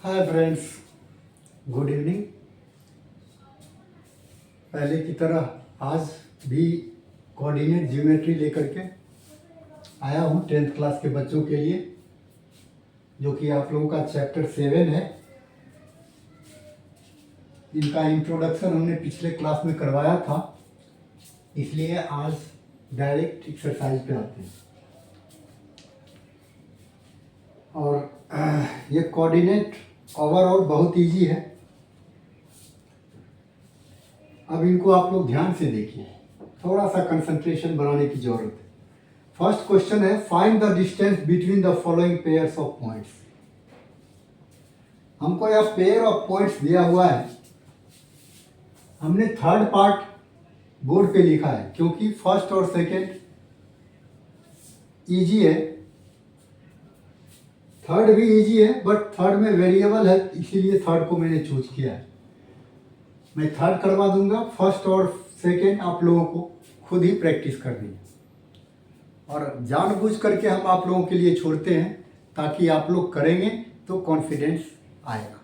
Hi friends, good evening. पहले की तरह आज भी कोऑर्डिनेट ज्योमेट्री लेकर के आया हूँ 10th क्लास के बच्चों के लिए, जो कि आप लोगों का चैप्टर 7 है। इनका इंट्रोडक्शन हमने पिछले क्लास में करवाया था, इसलिए आज डायरेक्ट एक्सरसाइज पे आते हैं। और ये कोऑर्डिनेट ओवरऑल बहुत इजी है। अब इनको आप लोग ध्यान से देखिए, थोड़ा सा कंसंट्रेशन बनाने की जरूरत है। फर्स्ट क्वेश्चन है, find the distance between the following pairs of points. हमको यह पेयर ऑफ पॉइंट्स दिया हुआ है। हमने थर्ड पार्ट बोर्ड पे लिखा है क्योंकि फर्स्ट और सेकंड इजी है, थर्ड भी इजी है, बट थर्ड में वेरिएबल है, इसीलिए थर्ड को मैंने चूज किया है। मैं थर्ड करवा दूंगा, फर्स्ट और सेकंड आप लोगों को खुद ही प्रैक्टिस करनी है। और जानबूझ करके हम आप लोगों के लिए छोड़ते हैं ताकि आप लोग करेंगे तो कॉन्फिडेंस आएगा।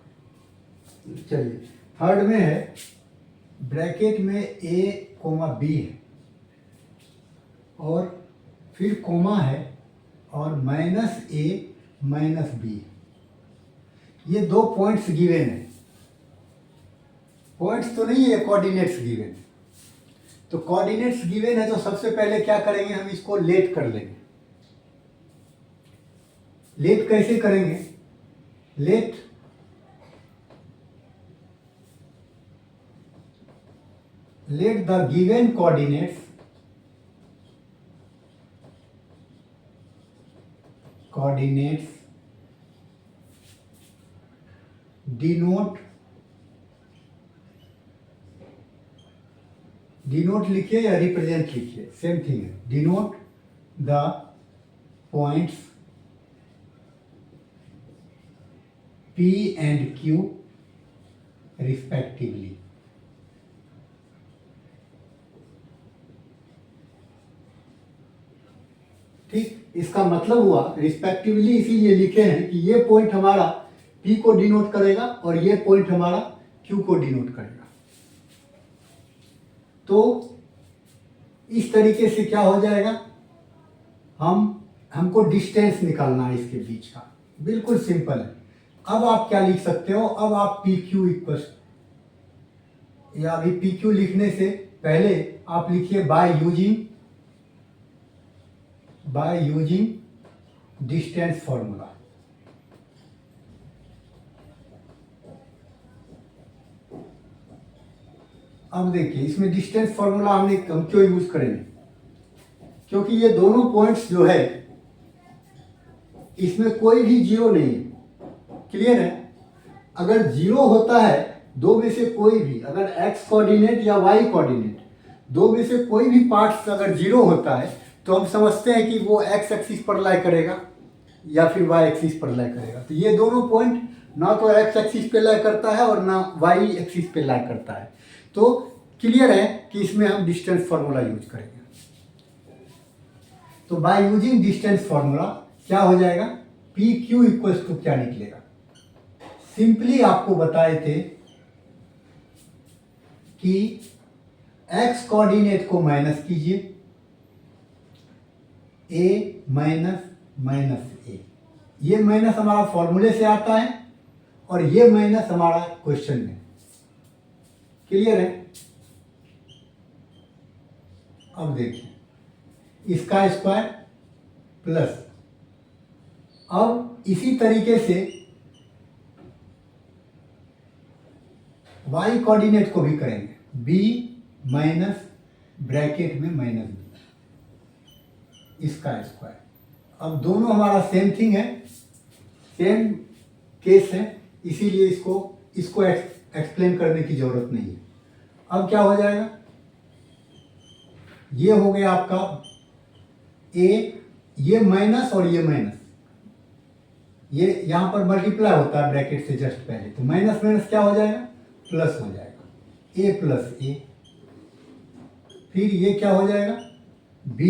चलिए, थर्ड में है, ब्रैकेट में a, b है और फिर कोमा है और -a -b। ये दो पॉइंट्स गिवन है। पॉइंट्स तो नहीं है, कोऑर्डिनेट्स गिवन है। तो कोऑर्डिनेट्स गिवन है तो सबसे पहले क्या करेंगे, हम इसको लेट कर लेंगे। लेट कैसे करेंगे? Let the given coordinates denote लिखिए या रिप्रेजेंट लिखिए, सेम थिंग है। Denote the points P and Q respectively. ठीक, इसका मतलब हुआ रिस्पेक्टिवली इसीलिए लिखे हैं कि ये पॉइंट हमारा P को डिनोट करेगा और ये पॉइंट हमारा Q को डिनोट करेगा। तो इस तरीके से क्या हो जाएगा, हमको डिस्टेंस निकालना है इसके बीच का। बिल्कुल सिंपल है। अब आप क्या लिख सकते हो, अब आप PQ इक्वल, या अभी PQ लिखने से पहले आप लिखिए बाय यूजिंग डिस्टेंस फॉर्मूला। अब देखिए, इसमें डिस्टेंस फॉर्मूला हम क्यों यूज करेंगे, क्योंकि ये दोनों पॉइंट्स जो है इसमें कोई भी जीरो नहीं है। क्लियर है? अगर जीरो होता है, दो में से कोई भी, अगर x कोऑर्डिनेट या y कोऑर्डिनेट, दो में से कोई भी पार्ट्स अगर जीरो होता है तो हम समझते हैं कि वो x एक्सिस पर लाई करेगा या फिर y एक्सिस पर लाई करेगा। तो ये दोनों पॉइंट ना तो x एक्सिस पे लाई करता है और ना y एक्सिस पे लाई करता है। तो क्लियर है कि इसमें हम डिस्टेंस फॉर्मूला यूज करेंगे। तो बाय यूजिंग डिस्टेंस फॉर्मूला क्या हो जाएगा, पी क्यू इक्वल्स टू क्या निकलेगा। सिंपली आपको बताए थे कि x कोऑर्डिनेट को माइनस कीजिए, a माइनस a। ये माइनस हमारा फॉर्मूले से आता है और ये माइनस हमारा क्वेश्चन में। क्लियर है? अब देखिए, इसका स्क्वायर प्लस, अब इसी तरीके से y कोऑर्डिनेट को भी करेंगे, b माइनस ब्रैकेट में -b, इसका स्क्वायर। अब दोनों हमारा सेम थिंग है, सेम केस है, इसीलिए इसको एक्सप्लेन करने की जरूरत नहीं है। अब क्या हो जाएगा, ये हो गया आपका a, ये माइनस और ये माइनस, ये यहां पर मल्टीप्लाई होता है ब्रैकेट से जस्ट पहले, तो माइनस माइनस क्या हो जाएगा, प्लस हो जाएगा, a प्लस a। फिर ये क्या हो जाएगा, b,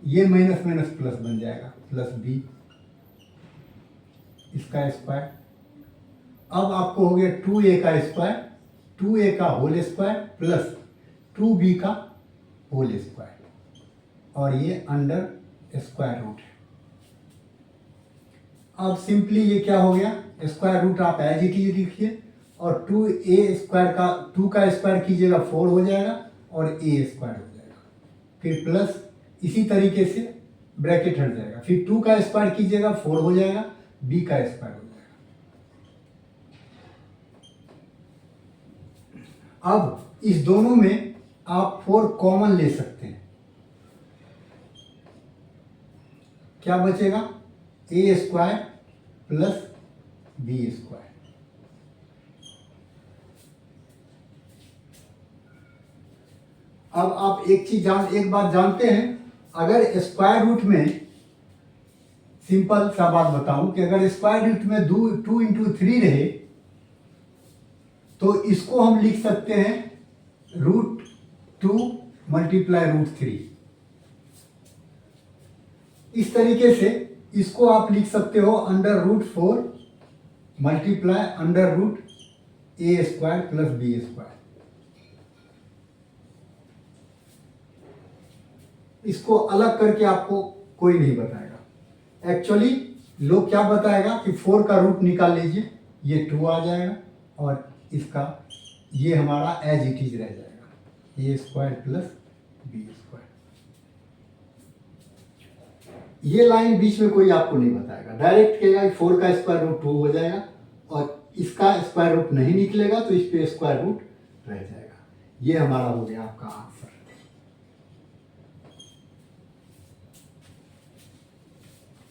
ये माइनस माइनस प्लस बन जाएगा, प्लस b, इसका स्क्वायर अब आपको हो गया 2a का स्क्वायर, 2a का होल स्क्वायर प्लस 2b का होल स्क्वायर और ये अंडर स्क्वायर रूट है। अब सिंपली ये क्या हो गया, स्क्वायर रूट आप एज इट इज लिखिए और 2a स्क्वायर का 2 का स्क्वायर कीजिएगा 4 हो जाएगा और a स्क्वायर हो जाएगा, फिर प्लस इसी तरीके से ब्रैकेट हट जाएगा, फिर 2 का स्क्वायर कीजिएगा 4 हो जाएगा, b का स्क्वायर हो जाएगा। अब इस दोनों में आप 4 कॉमन ले सकते हैं, क्या बचेगा, a square plus b square. अब आप एक बात जानते हैं, अगर स्क्वायर रूट में, सिंपल सा बात बताऊं कि अगर स्क्वायर रूट में 2 इंटू 3 रहे तो इसको हम लिख सकते हैं √2 मल्टीप्लाई √3। इस तरीके से इसको आप लिख सकते हो √4 multiply √a square plus b square. इसको अलग करके आपको कोई नहीं बताएगा, एक्चुअली लोग क्या बताएगा कि 4 का रूट निकाल लीजिए, ये 2 आ जाएगा और इसका ये हमारा एज इट इज रह जाएगा, a square plus b square. ये लाइन बीच में कोई आपको नहीं बताएगा, डायरेक्ट कहेगा कि 4 का स्क्वायर रूट 2 हो जाएगा और इसका स्क्वायर रूट नहीं निकलेगा तो इस पे स्क्वायर रूट रह जाएगा। ये हमारा हो गया आपका आंसर।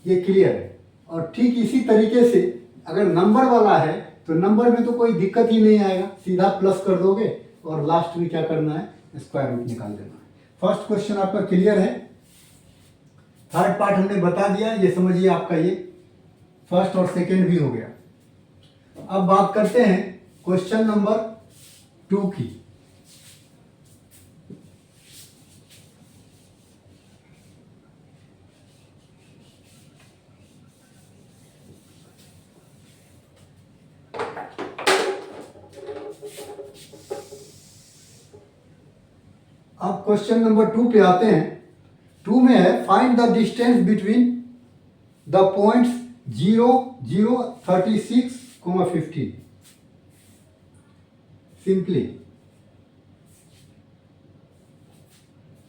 ये क्लियर है। और ठीक इसी तरीके से अगर नंबर वाला है तो नंबर में तो कोई दिक्कत ही नहीं आएगा, सीधा प्लस कर दोगे और लास्ट में क्या करना है, स्क्वायर रूट निकाल देना है। फर्स्ट क्वेश्चन आपका क्लियर है। थर्ड पार्ट हमने बता दिया, ये समझिए आपका ये फर्स्ट और सेकंड भी हो गया। अब बात करते हैं क्वेश्चन नंबर 2 की। अब क्वेश्चन नंबर 2 पे आते हैं। 2 में है find the distance between the points 0, 0, 36, 15। Simply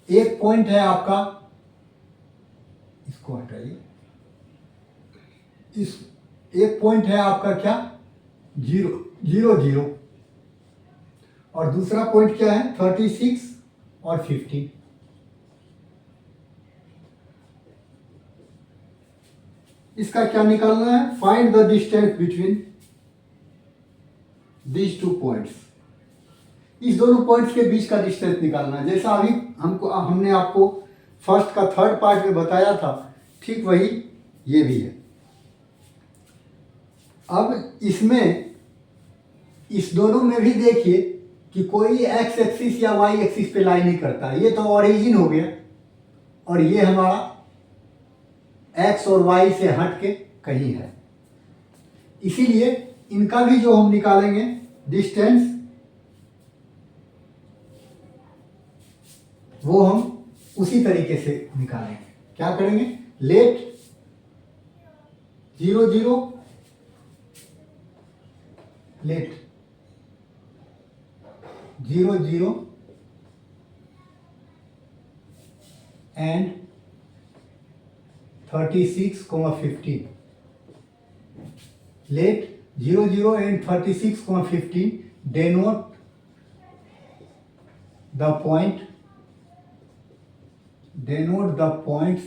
एक पॉइंट है आपका, इसको हटाइए, इस एक पॉइंट है आपका क्या, 0, 0, 0 और दूसरा पॉइंट क्या है 36 और 15। इसका क्या निकालना है, find the distance between these 2 points. इस दोनों पॉइंट्स के बीच का डिस्टेंस निकालना है। जैसा अभी हमने आपको फर्स्ट का थर्ड पार्ट में बताया था, ठीक वही ये भी है। अब इसमें इस दोनों में भी देखिए कि कोई एक्स एक्सिस या वाई एक्सिस पे लाई नहीं करता। ये तो ओरिजिन हो गया और ये हमारा एक्स और वाई से हट के कहीं है, इसीलिए इनका भी जो हम निकालेंगे डिस्टेंस, वो हम उसी तरीके से निकालेंगे। क्या करेंगे, late 0, 0, late 0, 0 and 36, 15. Let 0, 0 and 36, 15 denote the points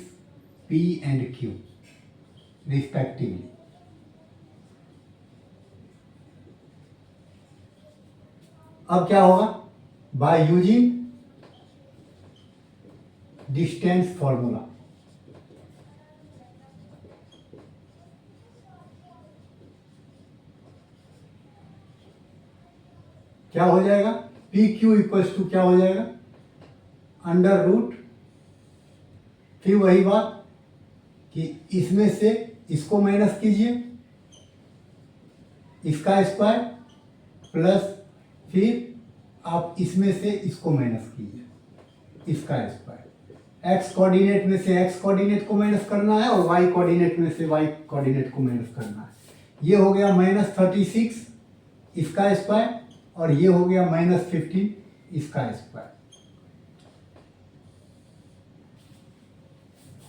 P and Q respectively. अब क्या होगा, बाय यूजिंग डिस्टेंस फॉर्मूला। क्या हो जाएगा, पी क्यू इक्वल्स टू क्या हो जाएगा, अंडर रूट, फिर वही बात कि इसमें से इसको माइनस कीजिए इसका स्क्वायर प्लस फिर आप इसमें से इसको माइनस कीजिए, इसका स्क्वायर। एक्स कोऑर्डिनेट में से एक्स कोऑर्डिनेट को माइनस करना है और वाई कोऑर्डिनेट में से वाई कोऑर्डिनेट को माइनस करना है। ये हो गया -36 इसका स्क्वायर और ये हो गया -15 इसका स्क्वायर।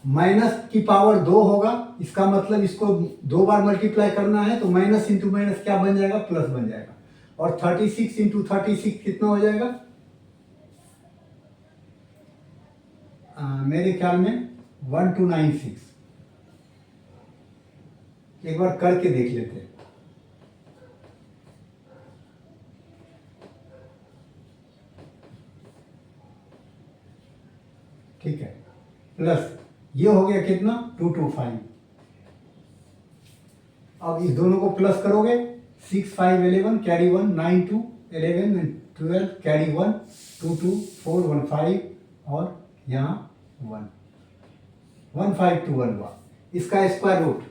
माइनस की पावर 2 होगा, इसका मतलब इसको 2 बार मल्टीप्लाई करना है, तो माइनस इंटू माइनस क्या बन जाएगा, प्लस बन जाएगा। और 36 इंटू 36 कितना हो जाएगा, मेरे ख्याल में 1296। एक बार करके देख लेते हैं। ठीक है, प्लस ये हो गया कितना 225। अब इस दोनों को प्लस करोगे 6 5 11 कैरी 1 9 2 11 12 कैरी 1 2 2 4 1 5 और यहाँ 1 1 5 2 1 हुआ इसका स्क्वायर रूट।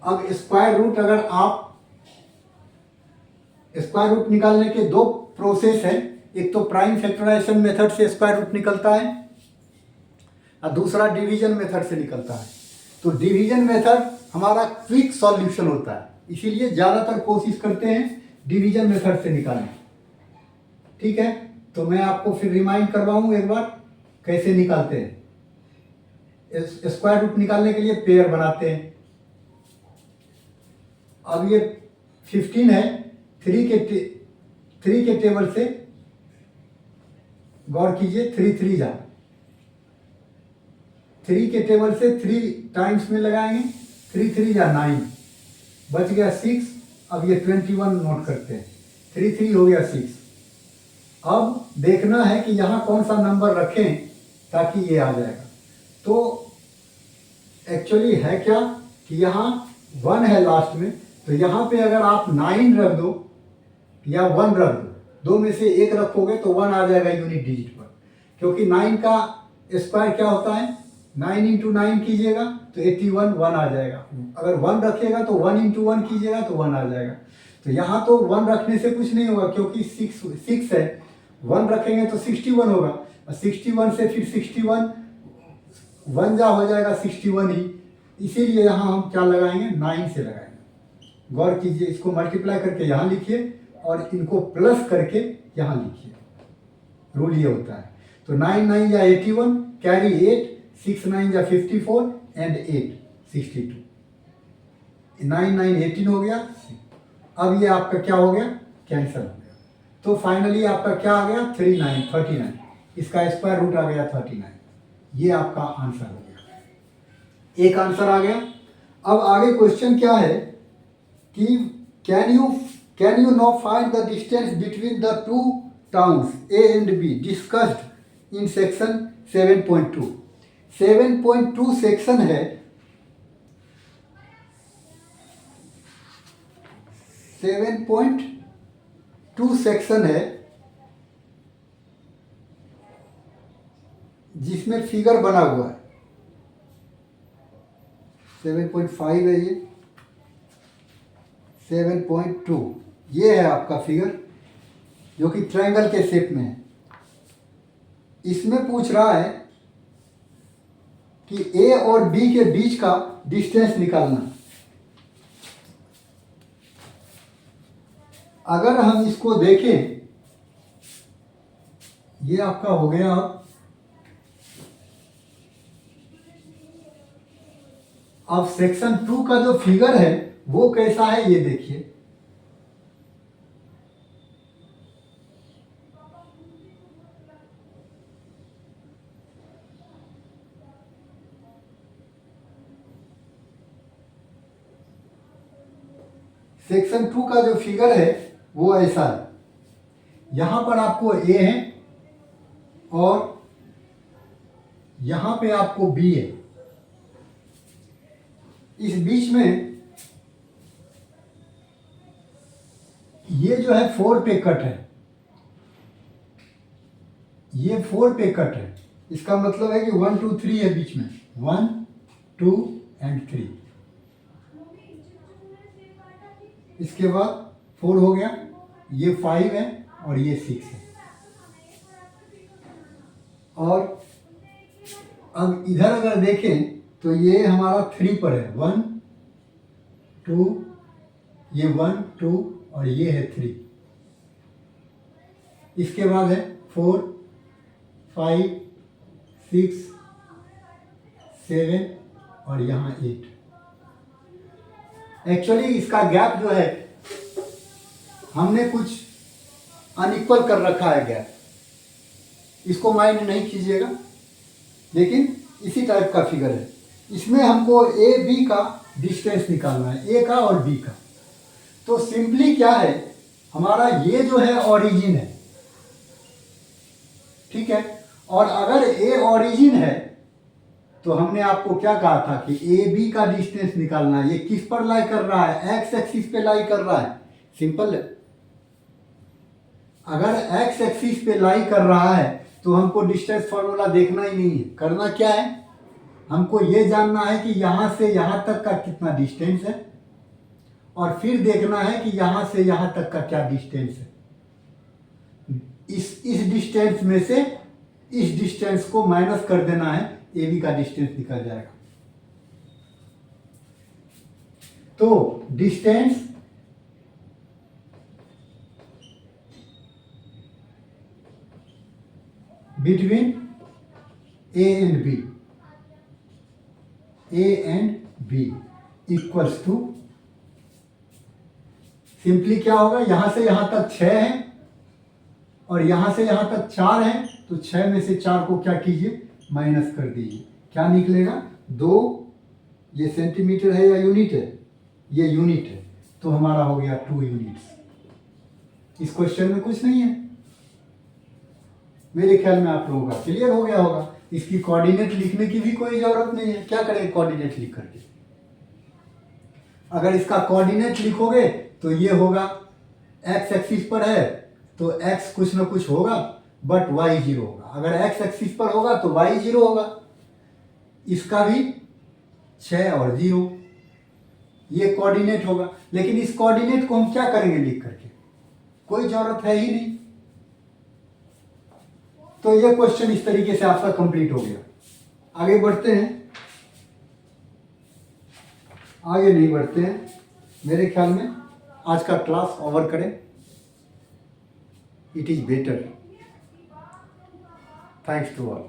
अब स्क्वायर रूट अगर आप स्क्वायर रूट निकालने के दो प्रोसेस है, एक तो प्राइम फैक्टराइजेशन मेथड से स्क्वायर रूट निकलता है और दूसरा डिवीजन मेथड से निकलता है। तो डिवीजन मेथड हमारा क्विक सॉल्यूशन होता है, इसीलिए ज़्यादातर कोशिश करते हैं डिवीजन मेथड से निकालने। ठीक है, तो मैं आपको फिर रिमाइंड करवाऊँ एक बार कैसे निकालते हैं। स्क्वायर रूट निकालने के लिए पेयर बनाते हैं। अब ये 15 है, 3 के टेबल से गौर कीजिए, 3 3 जा 3 के टेबल से 3 टाइम्स में लगाएंगे, 3 3 जा 9 बच गया 6। अब ये 21 नोट करते हैं, 3 3 हो गया 6। अब देखना है कि यहाँ कौन सा नंबर रखें ताकि ये आ जाएगा। तो एक्चुअली है क्या कि यहाँ 1 है लास्ट में, तो यहाँ पे अगर आप 9 रख दो या 1 रख दो, दो में से एक रखोगे तो 1 आ जाएगा यूनिट डिजिट पर, क्योंकि 9 का स्क्वायर क्या होता है, 9 इंटू 9 कीजिएगा तो 81 1 आ जाएगा। अगर 1 रखिएगा तो 1 इंटू 1 कीजिएगा तो 1 आ जाएगा। तो यहाँ तो 1 रखने से कुछ नहीं होगा क्योंकि 6 है, 1 रखेंगे तो 61 होगा और 61 से फिर 61 1 जा हो जाएगा 61 ही, इसीलिए यहाँ हम क्या लगाएंगे 9 से लगाएंगे। गौर कीजिए, इसको मल्टीप्लाई करके यहाँ लिखिए और इनको प्लस करके यहाँ लिखिए, रूल ये होता है। तो 9 9 या 81 कैरी 8 6 9 जा 54 एंड 8 62 9 9 18 हो गया। अब ये आपका क्या हो गया, कैंसिल हो गया। तो फाइनली आपका क्या आ गया 39 इसका स्क्वायर रूट आ गया 39। ये आपका आंसर हो गया, एक आंसर आ गया। अब आगे क्वेश्चन क्या है कि can you know find the distance between the two towns A and be discussed in section 7.2। 7.2 section है, 7.2 सेक्शन है जिसमें फिगर बना हुआ है। 7.5 है ये, 7.2 ये है आपका फिगर जो कि ट्रायंगल के शेप में है। इसमें पूछ रहा है कि ए और बी के बीच का डिस्टेंस निकालना। अगर हम इसको देखें, ये आपका हो गया। अब सेक्शन 2 का जो फिगर है वो कैसा है ये देखिए। सेक्शन 2 का जो फिगर है वो ऐसा है। यहां पर आपको ए है और यहां पे आपको बी है। इस बीच में ये जो है 4 पे कट है, ये 4 पे कट है। इसका मतलब है कि 1 2 3 है बीच में, 1 2 एंड 3। इसके बाद 4 हो गया, ये 5 है और ये 6 है। और अब इधर अगर देखें तो ये हमारा 3 पर है, 1 2, ये 1 2 और ये है 3। इसके बाद है 4 5 6 7 और यहाँ 8। एक्चुअली इसका गैप जो है हमने कुछ अनइक्वल कर रखा है गैप, इसको माइंड नहीं कीजिएगा, लेकिन इसी टाइप का फिगर है। इसमें हमको ए बी का डिस्टेंस निकालना है, ए का और बी का। तो सिंपली क्या है, हमारा ये जो है ओरिजिन है, ठीक है। और अगर ए ओरिजिन है तो हमने आपको क्या कहा था कि ए बी का डिस्टेंस निकालना है। ये किस पर लाई कर रहा है, एक्स एक्सिस पे लाई कर रहा है, सिंपल है। अगर एक्स एक्सिस पे लाई कर रहा है तो हमको डिस्टेंस फॉर्मूला देखना ही नहीं है। करना क्या है, हमको ये जानना है कि यहाँ से यहाँ तक का कितना डिस्टेंस है, और फिर देखना है कि यहाँ से यहाँ तक का क्या डिस्टेंस है। इस डिस्टेंस में से इस डिस्टेंस को माइनस कर देना है, ए बी का डिस्टेंस निकल जाएगा। तो distance between A and B equals to, simply क्या होगा, यहां से यहां तक 6 है और यहां से यहां तक 4 है, तो 6 में से 4 को क्या कीजिए, माइनस कर दीजिए। क्या निकलेगा, 2, ये सेंटीमीटर है या यूनिट है, ये यूनिट है, तो हमारा हो गया 2 यूनिट्स। इस क्वेश्चन में कुछ नहीं है, मेरे ख्याल में आप लोगों का क्लियर हो गया होगा। इसकी कोऑर्डिनेट लिखने की भी कोई जरूरत नहीं है, क्या करेंगे कोऑर्डिनेट लिख करके। अगर इसका कोऑर्डिनेट लिखोगे तो ये होगा, एक्स एक्सिस पर है तो एक्स कुछ ना कुछ होगा, बट वाई 0 होगा। अगर एक्स एक्सिस पर होगा तो वाई 0 होगा। इसका भी 6 और 0, ये कोऑर्डिनेट होगा। लेकिन इस कोऑर्डिनेट को हम क्या करेंगे लिख करके, कोई जरूरत है ही नहीं। तो ये क्वेश्चन इस तरीके से आपका कंप्लीट हो गया। आगे बढ़ते हैं, आगे नहीं बढ़ते हैं, मेरे ख्याल में आज का क्लास ओवर करें, it is better. Thanks to all.